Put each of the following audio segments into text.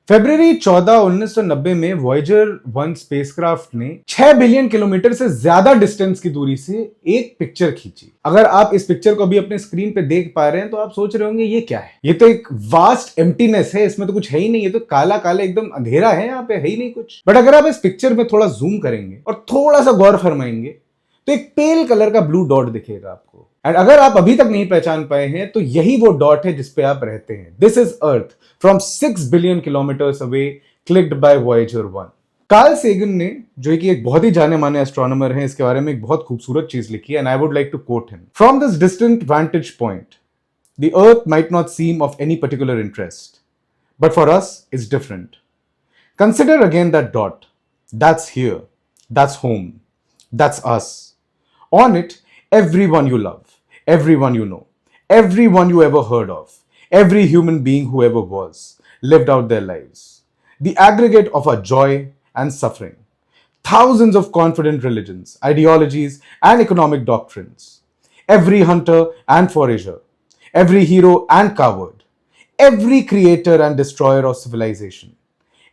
फरवरी 14 1990 में Voyager 1 spacecraft ने 6 billion kilometre से ज्यादा डिस्टेंस की दूरी से एक पिक्चर खींची। अगर आप इस पिक्चर को अभी अपने स्क्रीन पे देख पा रहे हैं तो आप सोच रहे होंगे ये क्या है। ये तो एक वास्ट एम्प्टीनेस है, इसमें तो कुछ है ही नहीं, ये तो काला काला एकदम अंधेरा है, यहाँ पे है ही नहीं कुछ। बट अगर आप इस पिक्चर में थोड़ा जूम करेंगे और थोड़ा सा गौर फरमाएंगे तो एक पेल कलर का ब्लू डॉट दिखेगा आपको। एंड अगर आप अभी तक नहीं पहचान पाए हैं तो यही वो डॉट है जिसपे आप रहते हैं। This is Earth from 6 billion kilometres away, clicked by Voyager 1। Carl Sagan ने, जो कि एक बहुत ही जाने माने एस्ट्रोनॉमर हैं, इसके बारे में एक बहुत खूबसूरत चीज लिखी है and I would like to quote him. From this distant vantage point, the earth might not seem of any particular interest, but for us it's different. Consider again that dot. That's here. That's home. That's us. On it, everyone you love, everyone you know, everyone you ever heard of, every human being who ever was, lived out their lives. The aggregate of our joy and suffering. Thousands of confident religions, ideologies, and economic doctrines. Every hunter and forager, every hero and coward, every creator and destroyer of civilization,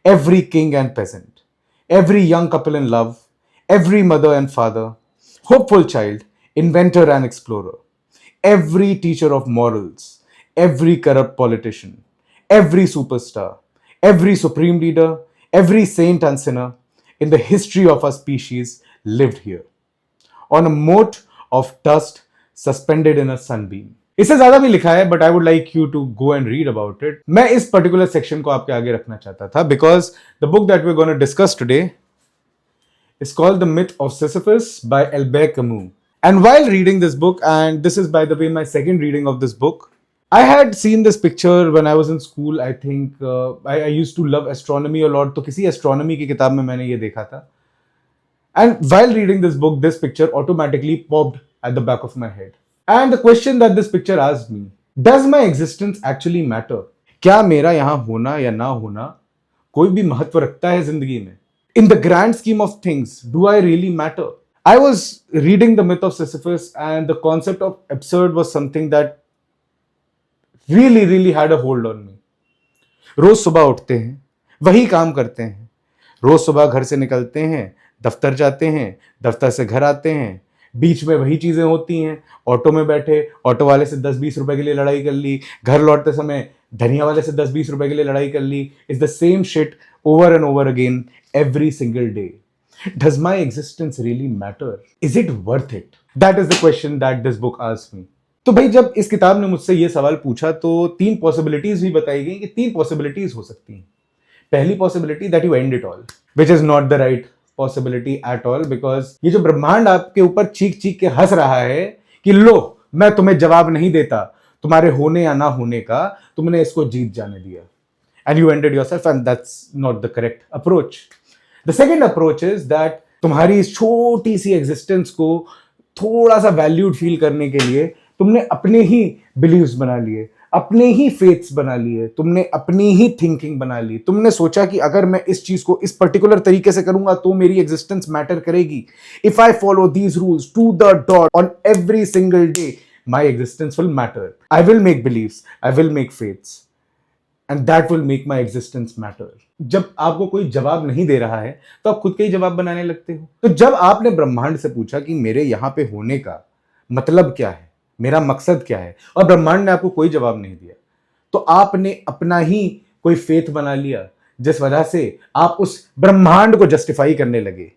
every king and peasant, every young couple in love, every mother and father, hopeful child, inventor and explorer, every teacher of morals, every corrupt politician, every superstar, every supreme leader, every saint and sinner in the history of our species lived here, on a mote of dust suspended in a sunbeam. इससे ज्यादा भी लिखा है, but I would like you to go and read about it. मैं इस particular section को आपके आगे रखना चाहता था because the book that we are gonna discuss today is called The Myth of Sisyphus by Albert Camus. And while reading this book, and this is by the way my second reading of this book, I had seen this picture when I was in school. I think I used to love astronomy a lot. तो किसी astronomy की किताब में मैंने ये देखा था. And while reading this book, this picture automatically popped at the back of my head. And the question that this picture asked me, does my existence actually matter? क्या मेरा यहाँ होना या ना होना कोई भी महत्व रखता है जिंदगी में? In the grand scheme of things, do I really matter? I was reading The Myth of Sisyphus and the concept of absurd was something that really had a hold on me. रोज सुबह उठते हैं, वही काम करते हैं, रोज सुबह घर से निकलते हैं, दफ्तर जाते हैं, दफ्तर से घर आते हैं, बीच में वही चीजें होती हैं, ऑटो में बैठे ऑटो वाले से 10-20 रुपए के लिए लड़ाई कर ली, घर लौटते समय धनिया वाले से 10-20 रुपए के लिए लड़ाई कर ली. Is the same shit over and over again every single day. Does my existence really matter? Is it worth it? That is the question that this book asks me. तो भाई जब इस किताब ने मुझसे ये सवाल पूछा तो 3 पॉसिबिलिटीज भी बताई गई कि 3 पॉसिबिलिटीज हो सकती हैं. पहली possibility that you and it all, which is not the right possibility at all, because ये जो ब्रह्मांड आपके ऊपर चीख चीख के हंस रहा है कि लो मैं तुम्हें जवाब नहीं देता तुम्हारे होने या ना होने का, तुमने इसको जीत जाने दिया, and you ended yourself, and that's not the correct approach. The second approach is that तुम्हारी इस छोटी सी एग्जिस्टेंस को थोड़ा सा वैल्यूड फील करने के लिए तुमने अपने ही बिलीव्स बना लिए, अपने ही फेथ्स बना लिए, तुमने अपनी ही थिंकिंग बना ली. तुमने सोचा कि अगर मैं इस चीज को इस पर्टिकुलर तरीके से करूंगा तो मेरी एग्जिस्टेंस मैटर करेगी. If I follow these rules to the dot on every single day, my existence will matter. I will make beliefs, I will make faiths, and that will make my existence matter. जब आपको कोई जवाब नहीं दे रहा है तो आप खुद के ही जवाब बनाने लगते हो. तो जब आपने ब्रह्मांड से पूछा कि मेरे यहां पे होने का मतलब क्या है, मेरा मकसद क्या है, और ब्रह्मांड ने आपको कोई जवाब नहीं दिया, तो आपने अपना ही कोई फेथ बना लिया जिस वजह से आप उस ब्रह्मांड को जस्टिफाई करने लगे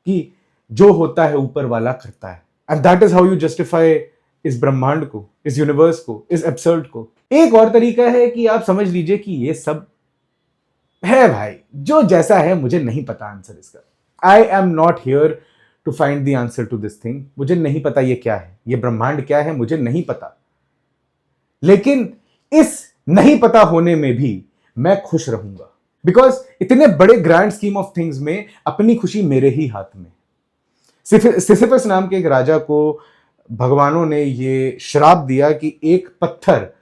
कि जो होता है ऊपर वाला करता है. And that is how you justify इस ब्रह्मांड को, इस यूनिवर्स को, इस एब्सर्ड को. एक और तरीका है कि आप समझ लीजिए कि ये सब है भाई, जो जैसा है मुझे नहीं पता आंसर इसका. I am not here to find the answer to this thing. मुझे नहीं पता ये क्या है, ये ब्रह्मांड क्या है, मुझे नहीं पता. लेकिन इस नहीं पता होने में भी मैं खुश रहूंगा, बिकॉज इतने बड़े ग्रैंड स्कीम ऑफ थिंग्स में अपनी खुशी मेरे ही हाथ में. सिसिफस नाम के एक राजा को भगवानों ने ये श्राप दिया कि एक पत्थर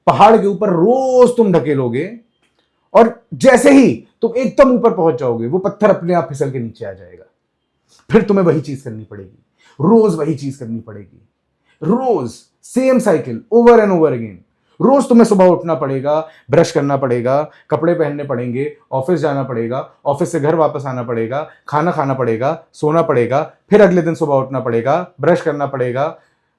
पहाड़ के ऊपर रोज तुम ढकेलोगे और जैसे ही तुम एकदम ऊपर पहुंच जाओगे वो पत्थर अपने आप फिसल के नीचे आ जाएगा. फिर तुम्हें वही चीज करनी पड़ेगी, रोज वही चीज करनी पड़ेगी, रोज same cycle over and over again. रोज तुम्हें सुबह उठना पड़ेगा, ब्रश करना पड़ेगा, कपड़े पहनने पड़ेंगे, ऑफिस जाना पड़ेगा, ऑफिस से घर वापस आना पड़ेगा, खाना खाना पड़ेगा, सोना पड़ेगा, फिर अगले दिन सुबह उठना पड़ेगा, ब्रश करना पड़ेगा,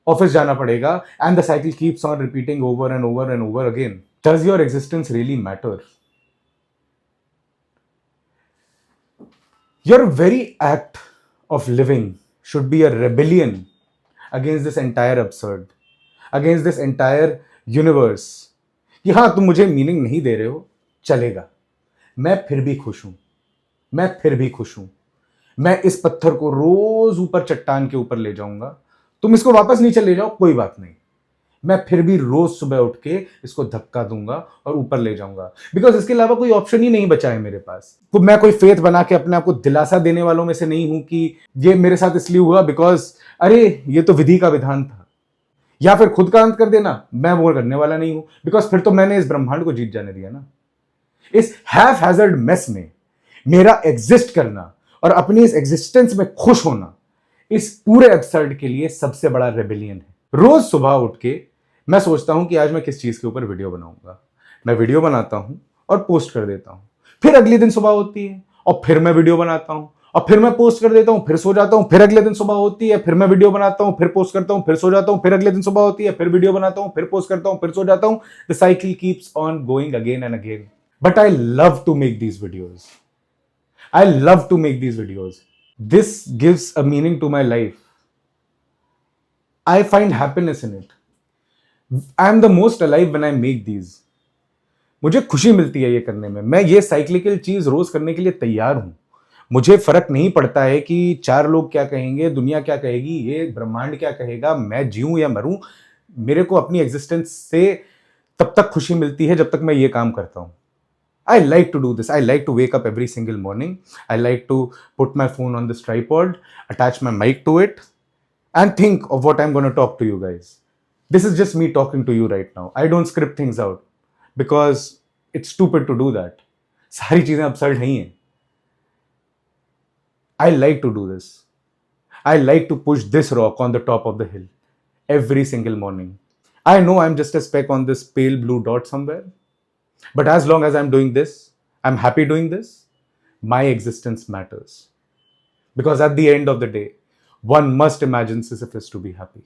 ऑफिस जाना पड़ेगा, and the cycle keeps on repeating over and over and over again. Does your existence really matter? Your very act of living should be a rebellion against this entire absurd, against this entire universe. कि हाँ तुम मुझे meaning नहीं दे रहे हो, चलेगा, मैं फिर भी खुश हूं, मैं फिर भी खुश हूं. मैं इस पत्थर को रोज ऊपर चट्टान के ऊपर ले जाऊंगा, तुम इसको वापस नीचे ले जाओ, कोई बात नहीं, मैं फिर भी रोज सुबह उठ के इसको धक्का दूंगा और ऊपर ले जाऊंगा. बिकॉज इसके अलावा कोई ऑप्शन ही नहीं बचा है मेरे पास. तो मैं कोई फेथ बना के अपने आप को दिलासा देने वालों में से नहीं हूं कि ये मेरे साथ इसलिए हुआ बिकॉज अरे ये तो विधि का विधान था, या फिर खुद का अंत कर देना, मैं वो करने वाला नहीं हूं. बिकॉज फिर तो मैंने इस ब्रह्मांड को जीत जाने दिया ना. इस हैफ हैजर्ड मेस में मेरा एग्जिस्ट करना और अपनी इस एग्जिस्टेंस में खुश होना इस पूरे एब्सर्ड के लिए सबसे बड़ा रेबेलियन है. रोज सुबह उठ के मैं सोचता हूं कि आज मैं किस चीज के ऊपर वीडियो बनाऊंगा. मैं वीडियो बनाता हूं और पोस्ट कर देता हूं. फिर अगले दिन सुबह होती है और फिर मैं वीडियो बनाता हूं और फिर मैं पोस्ट कर देता हूं, फिर सो जाता हूं. फिर अगले दिन सुबह होती है, फिर मैं वीडियो बनाता हूं, फिर पोस्ट करता हूं, फिर सो जाता हूं. फिर अगले दिन सुबह होती है, फिर वीडियो बनाता हूं, फिर पोस्ट करता हूं, फिर सो जाता हूं. The cycle keeps on going again and again. But I love to make these videos. I love to make these videos. This gives a meaning to my life. I find happiness in it. I am the most alive when I make these. मुझे खुशी मिलती है ये करने में. मैं ये cyclical चीज रोज करने के लिए तैयार हूं. मुझे फर्क नहीं पड़ता है कि चार लोग क्या कहेंगे, दुनिया क्या कहेगी, ये ब्रह्मांड क्या कहेगा, मैं जीऊं या मरूं. मेरे को अपनी एग्जिस्टेंस से तब तक खुशी मिलती है जब तक मैं ये काम करता हूं. I like to do this. I like to wake up every single morning. I like to put my phone on this tripod, attach my mic to it, and think of what I'm going to talk to you guys. This is just me talking to you right now. I don't script things out because it's stupid to do that. सारी चीजें absurd नहीं हैं. I like to do this. I like to push this rock on the top of the hill every single morning. I know I'm just a speck on this pale blue dot somewhere. But as long as I'm doing this, I'm happy doing this, my existence matters. Because at the end of the day, one must imagine Sisyphus to be happy.